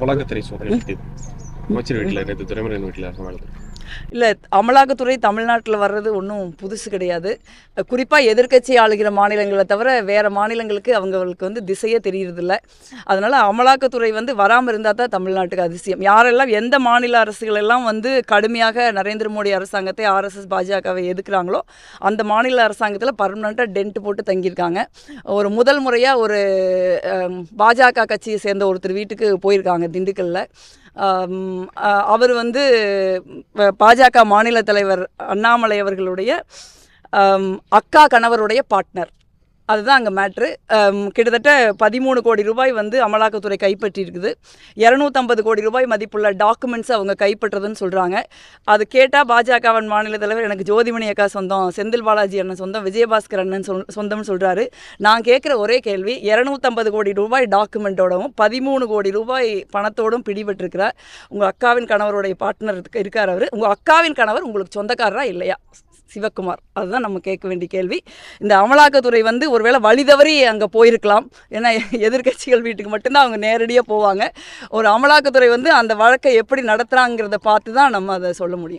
அமலாக்கத்துறை சோதனை அமைச்சர் வீட்டில் நேற்று துரைமுருகன் வீட்டில் அமலாக்கத்துறை இல்லை, அமலாக்கத்துறை தமிழ்நாட்டில் வர்றது ஒன்றும் புதுசு கிடையாது. குறிப்பாக எதிர்க்கட்சி ஆளுகிற மாநிலங்களை தவிர வேறு மாநிலங்களுக்கு அவங்களுக்கு வந்து திசையே தெரியறதில்ல. அதனால் அமலாக்கத்துறை வந்து வராமல் இருந்தால் தான் தமிழ்நாட்டுக்கு அதிசயம். யாரெல்லாம் எந்த மாநில அரசுகளெல்லாம் வந்து கடுமையாக நரேந்திர மோடி அரசாங்கத்தை RSS பாஜகவை எதுக்குறாங்களோ அந்த மாநில அரசாங்கத்தில் பர்மனெண்ட்டாக டென்ட் போட்டு தங்கியிருக்காங்க. ஒரு முதல் முறையாக ஒரு பாஜக கட்சியை சேர்ந்த ஒருத்தர் வீட்டுக்கு போயிருக்காங்க திண்டுக்கல்லில். அவர் வந்து பாஜக மாநில தலைவர் அண்ணாமலை அவர்களுடைய அக்கா கணவருடைய பார்ட்னர். அதுதான் அங்கே மேட்ரு. கிட்டத்தட்ட 13 கோடி ரூபாய் வந்து அமலாக்கத்துறை கைப்பற்றியிருக்குது. 250 கோடி ரூபாய் மதிப்புள்ள டாக்குமெண்ட்ஸ் அவங்க கைப்பற்றுறதுன்னு சொல்கிறாங்க. அது கேட்டால் பாஜகவின் மாநில தலைவர் எனக்கு ஜோதிமணி அக்கா சொந்தம், செந்தில் பாலாஜி அண்ணன் சொந்தம், விஜயபாஸ்கர் அண்ணன் சொந்தம்னு சொல்கிறாரு. நான் கேட்குற ஒரே கேள்வி, 250 கோடி ரூபாய் டாக்குமெண்ட்டோடவும் 13 கோடி ரூபாய் பணத்தோடும் பிடிபட்டிருக்கிறார் உங்கள் அக்காவின் கணவருடைய பார்ட்னர் இருக்கார். அவர் உங்கள் அக்காவின் கணவர் உங்களுக்கு சொந்தக்காரரா இல்லையா? சிவக்குமார். அதுதான் நம்ம கேட்க வேண்டிய கேள்வி. இந்த அமலாக்கத்துறை வந்து ஒருவேளை வழி தவறி அங்கே போயிருக்கலாம். ஏன்னா எதிர்க்கட்சிகள் வீட்டுக்கு மட்டும்தான் அவங்க நேரடியாக போவாங்க. ஒரு அமலாக்கத்துறை வந்து அந்த வழக்கை எப்படி நடத்துகிறாங்கிறத பார்த்து தான் நம்ம அதை சொல்ல முடியும்.